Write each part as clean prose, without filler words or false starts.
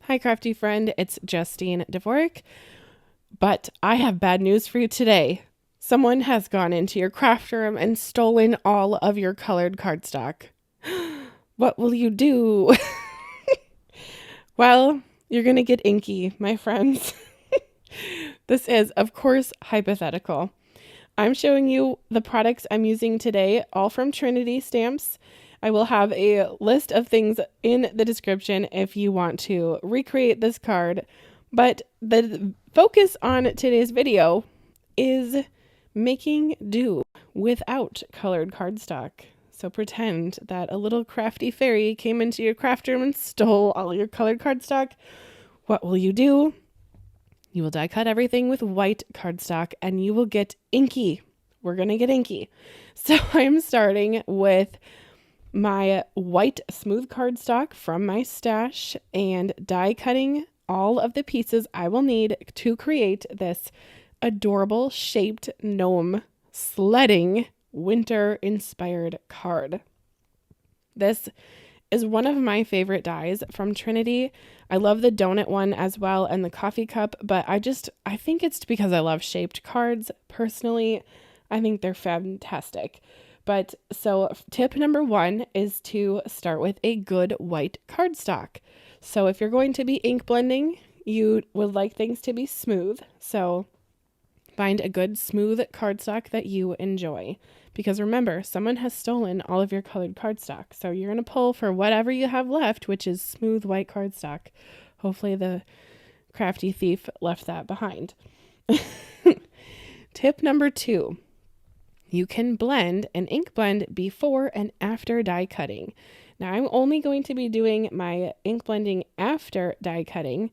Hi, crafty friend. It's Justine Dvorak. But I have bad news for you today. Someone has gone into your craft room and stolen all of your colored cardstock. What will you do? Well, you're going to get inky, my friends. This is, of course, hypothetical. I'm showing you the products I'm using today, all from Trinity Stamps. I will have a list of things in the description if you want to recreate this card. But the focus on today's video is making do without colored cardstock. So pretend that a little crafty fairy came into your craft room and stole all your colored cardstock. What will you do? You will die cut everything with white cardstock and you will get inky. We're going to get inky. So I'm starting with my white smooth cardstock from my stash and die cutting all of the pieces I will need to create this adorable shaped gnome sledding winter inspired card. This is one of my favorite dies from Trinity. I love the donut one as well and the coffee cup, but I think it's because I love shaped cards. Personally, I think they're fantastic. But so tip number 1 is to start with a good white cardstock. So if you're going to be ink blending, you would like things to be smooth. So find a good smooth cardstock that you enjoy. Because remember, someone has stolen all of your colored cardstock. So you're going to pull for whatever you have left, which is smooth white cardstock. Hopefully the crafty thief left that behind. Tip number 2. You can blend an ink blend before and after die cutting. Now I'm only going to be doing my ink blending after die cutting,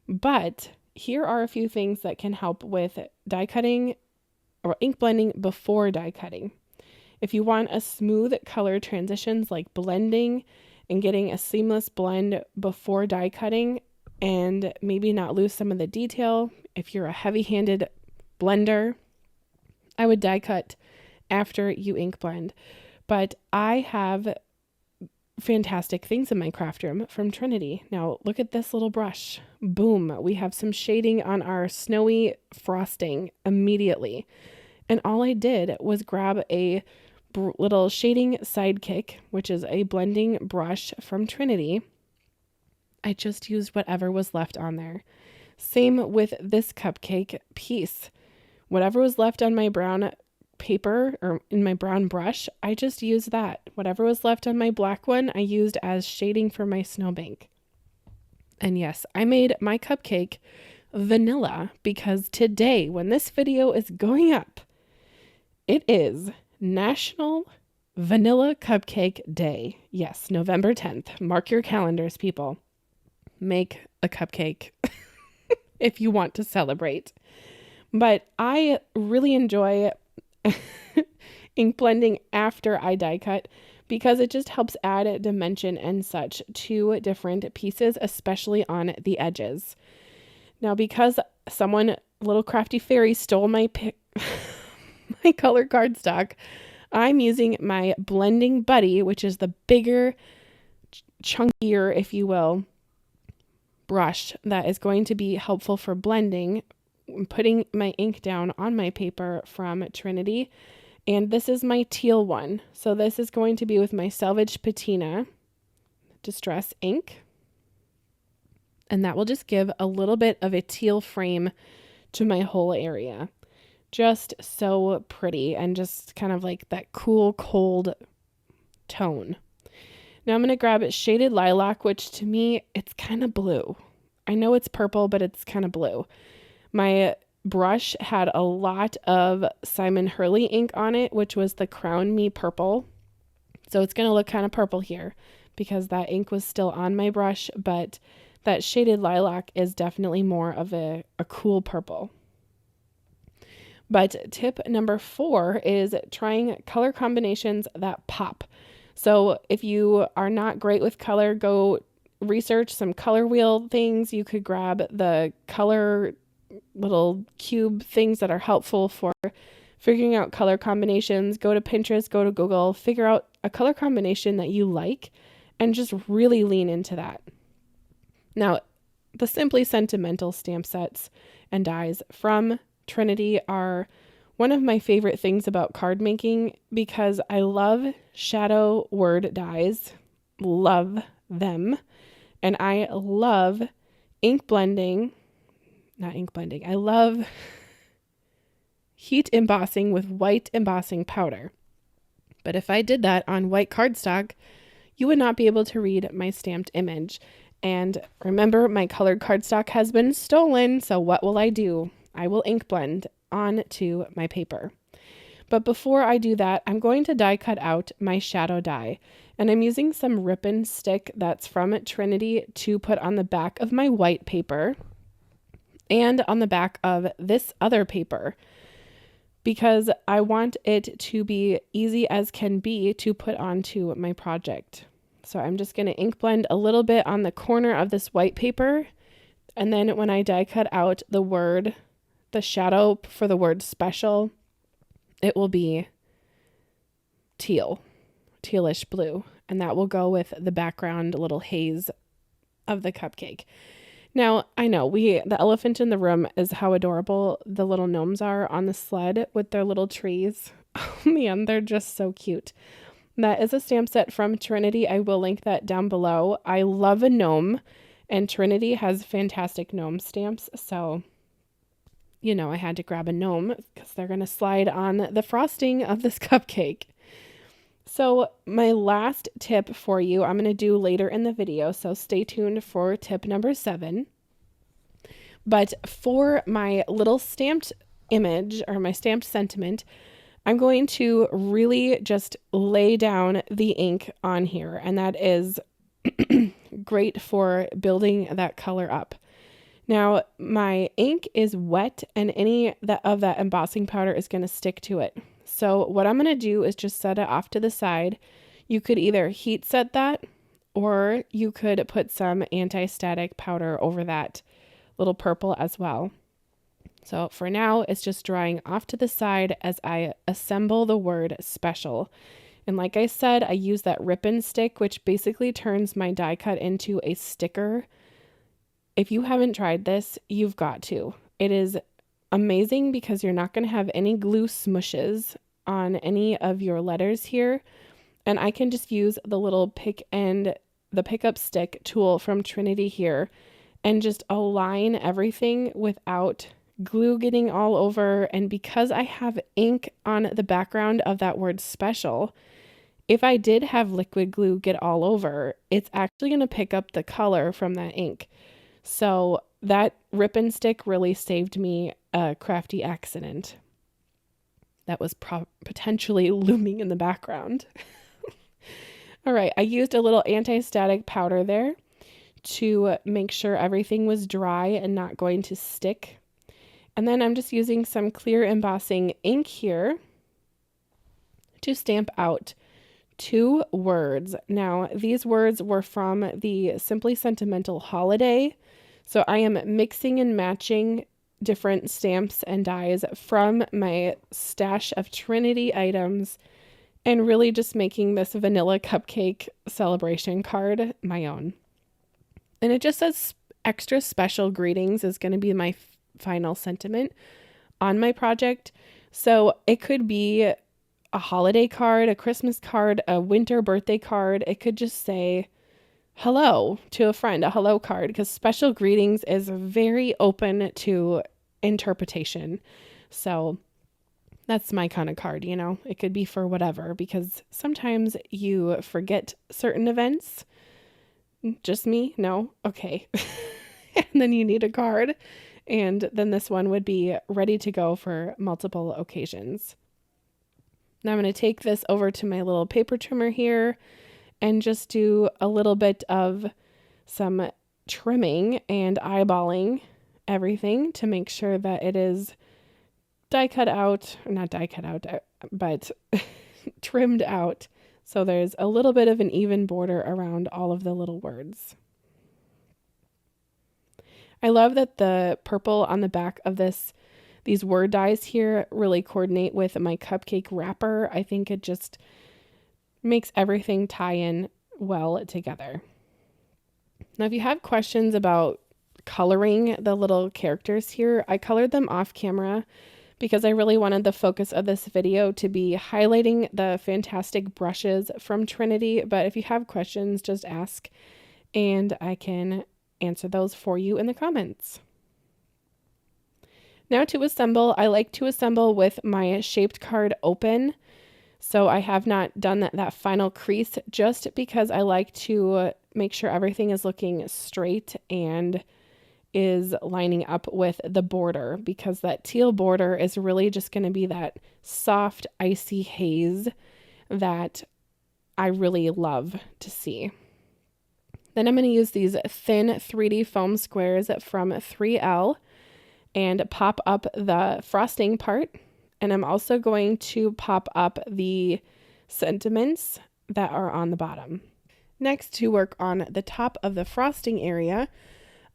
but here are a few things that can help with die cutting or ink blending before die cutting. If you want a smooth color transitions like blending and getting a seamless blend before die cutting and maybe not lose some of the detail, if you're a heavy-handed blender, I would die cut after you ink blend. But I have fantastic things in my craft room from Trinity. Now look at this little brush. Boom, we have some shading on our snowy frosting immediately. And all I did was grab a little shading sidekick, which is a blending brush from Trinity. I just used whatever was left on there. Same with this cupcake piece. Whatever was left on my brown paper or in my brown brush, I just used that. Whatever was left on my black one, I used as shading for my snowbank. And yes, I made my cupcake vanilla because today, when this video is going up, it is National Vanilla Cupcake Day. Yes, November 10th. Mark your calendars, people. Make a cupcake if you want to celebrate. But I really enjoy ink blending after I die cut because it just helps add dimension and such to different pieces, especially on the edges. Now, because someone, little crafty fairy, stole my my color cardstock, I'm using my blending buddy, which is the bigger, chunkier, if you will, brush that is going to be helpful for blending, putting my ink down on my paper from Trinity. And this is my teal one. So this is going to be with my Salvage Patina Distress ink. And that will just give a little bit of a teal frame to my whole area. Just so pretty and just kind of like that cool, cold tone. Now I'm going to grab Shaded Lilac, which to me, it's kind of blue. I know it's purple, but it's kind of blue. My brush had a lot of Simon Hurley ink on it, which was the Crown Me Purple. So it's going to look kind of purple here because that ink was still on my brush, but that Shaded Lilac is definitely more of a cool purple. But tip number 4 is trying color combinations that pop. So if you are not great with color, go research some color wheel things. You could grab the color little cube things that are helpful for figuring out color combinations. Go to Pinterest, go to Google, figure out a color combination that you like and just really lean into that. Now, the Simply Sentimental stamp sets and dies from Trinity are one of my favorite things about card making because I love shadow word dies, love them, and I love I love heat embossing with white embossing powder. But if I did that on white cardstock, you would not be able to read my stamped image. And remember, my colored cardstock has been stolen, so what will I do? I will ink blend onto my paper. But before I do that, I'm going to die cut out my shadow die. And I'm using some ribbon stick that's from Trinity to put on the back of my white paper and on the back of this other paper, because I want it to be easy as can be to put onto my project. So I'm just going to ink blend a little bit on the corner of this white paper. And then when I die cut out the shadow for the word special, it will be tealish blue. And that will go with the background little haze of the cupcake. Now, I know the elephant in the room is how adorable the little gnomes are on the sled with their little trees. Oh man, they're just so cute. That is a stamp set from Trinity. I will link that down below. I love a gnome, and Trinity has fantastic gnome stamps. So, I had to grab a gnome because they're going to slide on the frosting of this cupcake. So my last tip for you, I'm going to do later in the video, so stay tuned for tip number 7. But for my little stamped image or my stamped sentiment, I'm going to really just lay down the ink on here, and that is great for building that color up. Now, my ink is wet, and any of that embossing powder is going to stick to it. So what I'm going to do is just set it off to the side. You could either heat set that, or you could put some anti-static powder over that little purple as well. So for now, it's just drying off to the side as I assemble the word special. And like I said, I use that ribbon stick, which basically turns my die cut into a sticker. If you haven't tried this, you've got to. It is amazing because you're not going to have any glue smushes on any of your letters here. And I can just use the little pickup stick tool from Trinity here and just align everything without glue getting all over. And because I have ink on the background of that word special, if I did have liquid glue get all over, it's actually going to pick up the color from that ink. So that ribbon stick really saved me a crafty accident that was potentially looming in the background. All right, I used a little anti-static powder there to make sure everything was dry and not going to stick. And then I'm just using some clear embossing ink here to stamp out 2 words. Now, these words were from the Simply Sentimental holiday. So I am mixing and matching different stamps and dies from my stash of Trinity items and really just making this vanilla cupcake celebration card my own. And it just says extra special greetings is going to be my final sentiment on my project. So it could be a holiday card, a Christmas card, a winter birthday card. It could just say hello to a friend, a hello card, because special greetings is very open to interpretation. So that's my kind of card, It could be for whatever, because sometimes you forget certain events. Just me? No? Okay. And then you need a card. And then this one would be ready to go for multiple occasions. Now I'm going to take this over to my little paper trimmer here and just do a little bit of some trimming and eyeballing everything to make sure that it is but trimmed out. So there's a little bit of an even border around all of the little words. I love that the purple on the back of these word dies here really coordinate with my cupcake wrapper. I think it just makes everything tie in well together. Now, if you have questions about coloring the little characters here. I colored them off camera because I really wanted the focus of this video to be highlighting the fantastic brushes from Trinity. But if you have questions, just ask and I can answer those for you in the comments. Now to assemble, I like to assemble with my shaped card open. So I have not done that final crease just because I like to make sure everything is looking straight and is lining up with the border, because that teal border is really just going to be that soft, icy haze that I really love to see. Then I'm going to use these thin 3D foam squares from 3L and pop up the frosting part. And I'm also going to pop up the sentiments that are on the bottom. Next, to work on the top of the frosting area,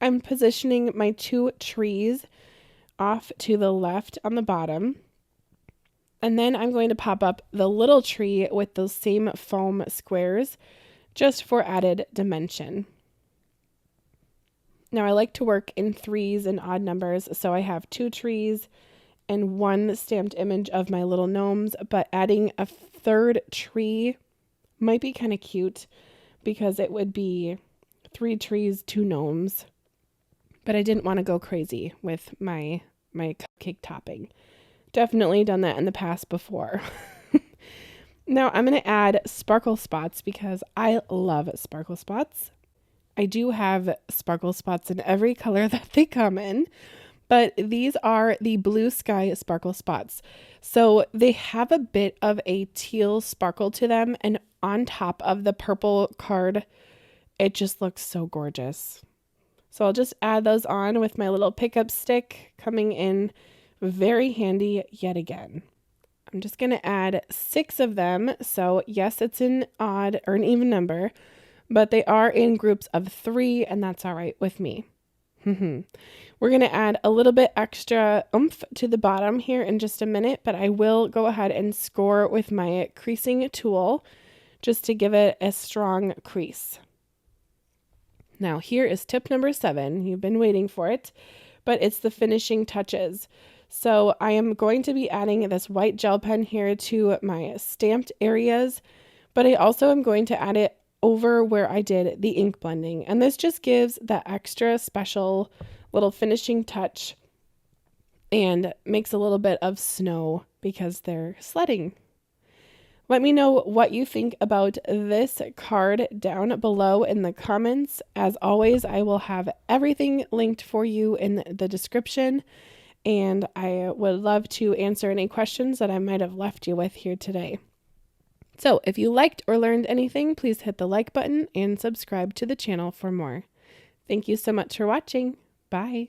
I'm positioning my 2 trees off to the left on the bottom. And then I'm going to pop up the little tree with those same foam squares just for added dimension. Now I like to work in threes and odd numbers, so I have 2 trees and 1 stamped image of my little gnomes, but adding a 3rd tree might be kind of cute because it would be 3 trees, 2 gnomes. But I didn't want to go crazy with my cupcake topping. Definitely done that in the past before. Now I'm going to add sparkle spots because I love sparkle spots. I do have sparkle spots in every color that they come in, but these are the blue sky sparkle spots. So they have a bit of a teal sparkle to them, and on top of the purple card, it just looks so gorgeous. So I'll just add those on with my little pickup stick, coming in very handy yet again. I'm just going to add 6 of them. So yes, it's an odd or an even number, but they are in groups of 3, and that's all right with me. We're going to add a little bit extra oomph to the bottom here in just a minute, but I will go ahead and score with my creasing tool just to give it a strong crease. Now here is tip number 7. You've been waiting for it, but it's the finishing touches. So I am going to be adding this white gel pen here to my stamped areas, but I also am going to add it over where I did the ink blending. And this just gives that extra special little finishing touch and makes a little bit of snow because they're sledding. Let me know what you think about this card down below in the comments. As always, I will have everything linked for you in the description, and I would love to answer any questions that I might have left you with here today. So if you liked or learned anything, please hit the like button and subscribe to the channel for more. Thank you so much for watching. Bye.